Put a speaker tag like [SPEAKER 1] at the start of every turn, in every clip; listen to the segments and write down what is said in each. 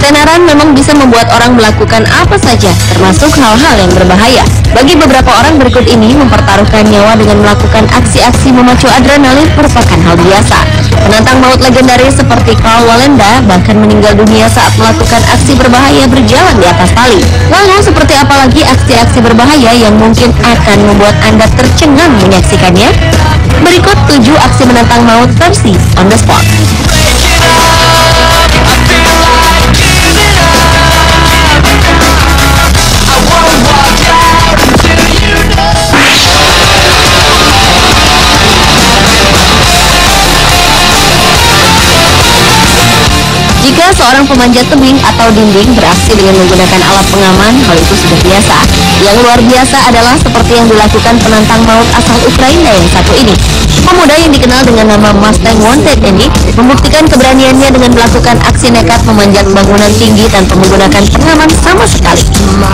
[SPEAKER 1] Ketenaran memang bisa membuat orang melakukan apa saja, termasuk hal-hal yang berbahaya. Bagi beberapa orang berikut ini, mempertaruhkan nyawa dengan melakukan aksi-aksi memacu adrenalin merupakan hal biasa. Penantang maut legendaris seperti Karl Wallenda bahkan meninggal dunia saat melakukan aksi berbahaya berjalan di atas tali. Lalu seperti apa lagi aksi-aksi berbahaya yang mungkin akan membuat Anda tercengang menyaksikannya? Berikut 7 aksi menantang maut versi on the spot. Jika seorang pemanjat tebing atau dinding beraksi dengan menggunakan alat pengaman, hal itu sudah biasa. Yang luar biasa adalah seperti yang dilakukan penantang maut asal Ukraina yang satu ini. Pemuda yang dikenal dengan nama Mustang Wanted ini membuktikan keberaniannya dengan melakukan aksi nekat memanjat bangunan tinggi tanpa menggunakan pengaman sama sekali.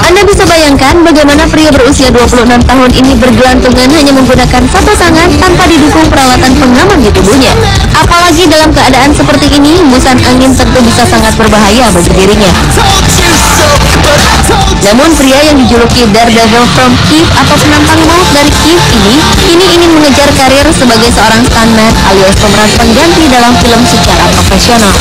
[SPEAKER 1] Anda bisa bayangkan bagaimana pria berusia 26 tahun ini bergelantungan hanya menggunakan satu tangan tanpa didukung peralatan pengaman di tubuhnya. Apalagi dalam keadaan seperti ini, hembusan angin tentu bisa sangat berbahaya bagi dirinya. Namun pria yang dijuluki Daredevil from Kiev atau penantang maut dari Kiev ini ingin mengejar karir sebagai seorang stuntman alias pemeran pengganti dalam film secara profesional.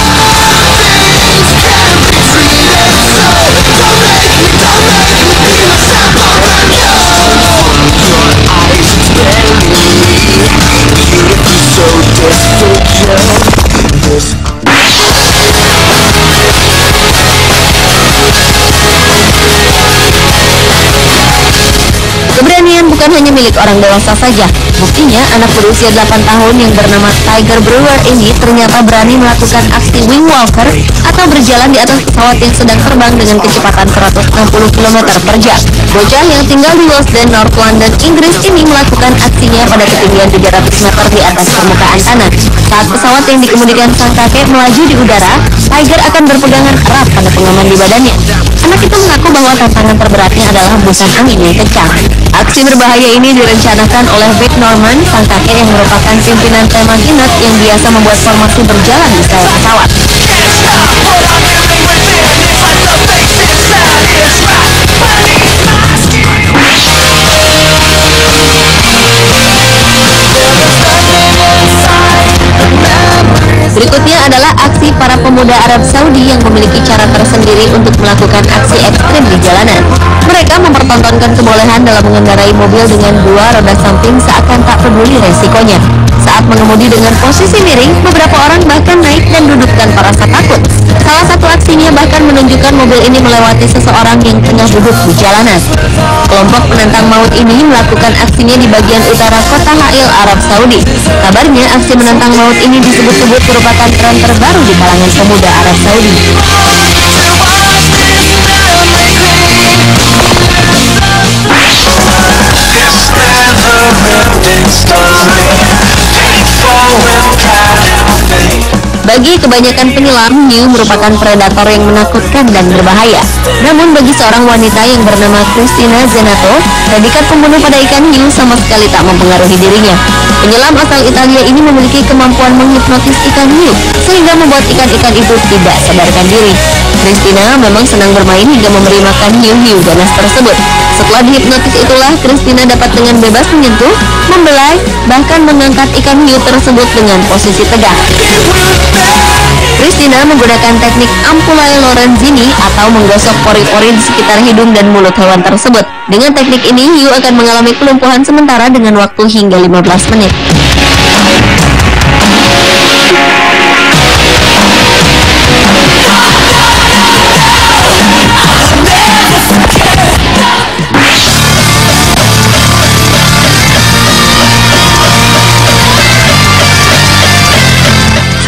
[SPEAKER 1] Keberanian bukan hanya milik orang dewasa saja. Buktinya, anak berusia 8 tahun yang bernama Tiger Brewer ini ternyata berani melakukan aksi wing walker atau berjalan di atas pesawat yang sedang terbang dengan kecepatan 160 km per jam. Bocah yang tinggal di Wellsden, North London, Inggris ini melakukan aksinya pada ketinggian 300 meter di atas permukaan tanah. Saat pesawat yang dikemudikan sang kakek melaju di udara, Tiger akan berpegangan erat pada pengaman di badannya. Anak itu mengaku bahwa tantangan terberatnya adalah hembusan angin yang kencang. Aksi berbahaya ini direncanakan oleh Vic Norman, sang kakek yang merupakan pimpinan tim Maginot yang biasa membuat formasi berjalan di sayap pesawat. Berikutnya adalah aksi para pemuda Arab Saudi yang memiliki cara tersendiri untuk melakukan aksi ekstrim di jalanan. Mereka mempertontonkan kebolehan dalam mengendarai mobil dengan dua roda samping seakan tak peduli resikonya. Saat mengemudi dengan posisi miring, beberapa orang bahkan naik dan duduk tanpa rasa takut. Salah satu aksinya bahkan menunjukkan mobil ini melewati seseorang yang tengah duduk di jalanan. Kelompok penantang maut ini melakukan aksinya di bagian utara kota Ha'il, Arab Saudi. Kabarnya aksi menantang maut ini disebut-sebut merupakan tren terbaru di kalangan pemuda Arab Saudi. Bagi kebanyakan penyelam, hiu merupakan predator yang menakutkan dan berbahaya. Namun bagi seorang wanita yang bernama Cristina Zenato, predikat pembunuh pada ikan hiu sama sekali tak mempengaruhi dirinya. Penyelam asal Italia ini memiliki kemampuan menghipnotis ikan hiu, sehingga membuat ikan-ikan itu tidak sadarkan diri. Cristina memang senang bermain hingga memberi makan hiu-hiu ganas tersebut. Setelah dihipnotis itulah, Cristina dapat dengan bebas menyentuh, membelai, bahkan mengangkat ikan hiu tersebut dengan posisi tegak. Cristina menggunakan teknik Ampulai Lorenzini atau menggosok pori-pori di sekitar hidung dan mulut hewan tersebut. Dengan teknik ini, hiu akan mengalami kelumpuhan sementara dengan waktu hingga 15 menit.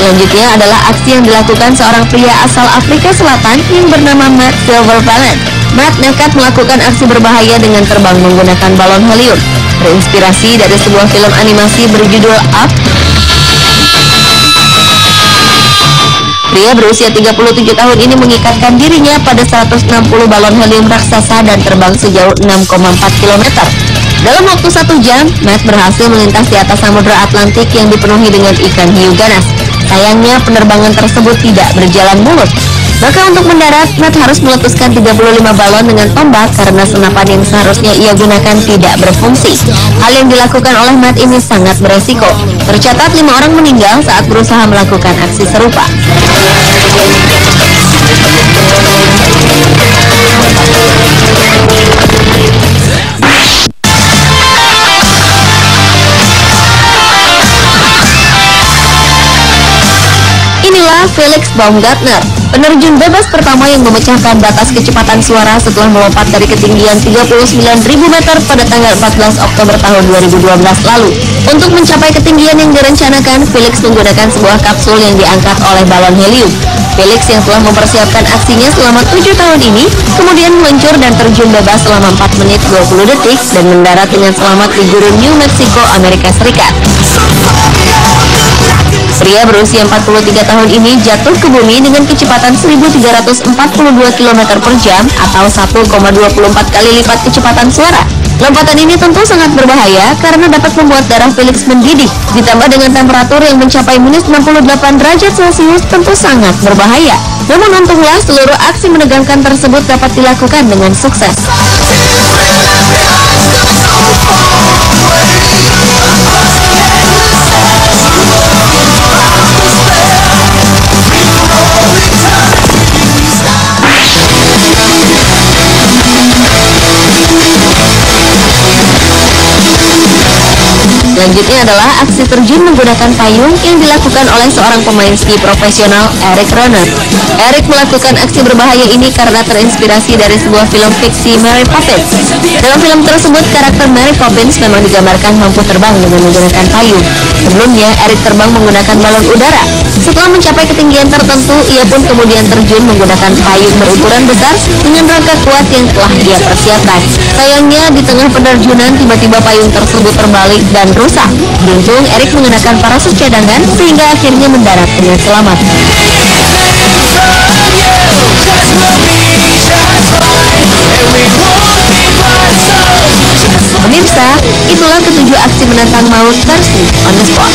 [SPEAKER 1] Selanjutnya adalah aksi yang dilakukan seorang pria asal Afrika Selatan yang bernama Matt Silvervalent. Matt nekat melakukan aksi berbahaya dengan terbang menggunakan balon helium. Terinspirasi dari sebuah film animasi berjudul Up, pria berusia 37 tahun ini mengikatkan dirinya pada 160 balon helium raksasa dan terbang sejauh 6,4 km. Dalam waktu 1 jam, Matt berhasil melintas di atas Samudra Atlantik yang dipenuhi dengan ikan hiu ganas. Sayangnya penerbangan tersebut tidak berjalan mulus. Maka untuk mendarat, Matt harus meletuskan 35 balon dengan tombak karena senapan yang seharusnya ia gunakan tidak berfungsi. Hal yang dilakukan oleh Matt ini sangat beresiko. Tercatat 5 orang meninggal saat berusaha melakukan aksi serupa. Inilah Felix Baumgartner, penerjun bebas pertama yang memecahkan batas kecepatan suara setelah melompat dari ketinggian 39.000 meter pada tanggal 14 Oktober tahun 2012 lalu. Untuk mencapai ketinggian yang direncanakan, Felix menggunakan sebuah kapsul yang diangkat oleh balon helium. Felix yang telah mempersiapkan aksinya selama 7 tahun ini, kemudian meluncur dan terjun bebas selama 4 menit 20 detik dan mendarat dengan selamat di gurun New Mexico, Amerika Serikat. Pria berusia 43 tahun ini jatuh ke bumi dengan kecepatan 1.342 km per jam atau 1,24 kali lipat kecepatan suara. Lompatan ini tentu sangat berbahaya karena dapat membuat darah Felix mendidih. Ditambah dengan temperatur yang mencapai minus 68 derajat Celcius tentu sangat berbahaya. Namun untunglah seluruh aksi menegangkan tersebut dapat dilakukan dengan sukses. Selanjutnya adalah aksi terjun menggunakan payung yang dilakukan oleh seorang pemain ski profesional, Eric Roner. Eric melakukan aksi berbahaya ini karena terinspirasi dari sebuah film fiksi Mary Poppins. Dalam film tersebut, karakter Mary Poppins memang digambarkan mampu terbang dengan menggunakan payung. Sebelumnya, Eric terbang menggunakan balon udara. Setelah mencapai ketinggian tertentu, ia pun kemudian terjun menggunakan payung berukuran besar dengan rangka kuat yang telah ia persiapkan. Sayangnya, di tengah penerjunan, tiba-tiba payung tersebut terbalik dan rusak. Beruntung, Eric mengenakan parasut cadangan sehingga akhirnya mendarat dengan selamat. Pemirsa, itulah ketujuh aksi menantang maut versi On The Spot.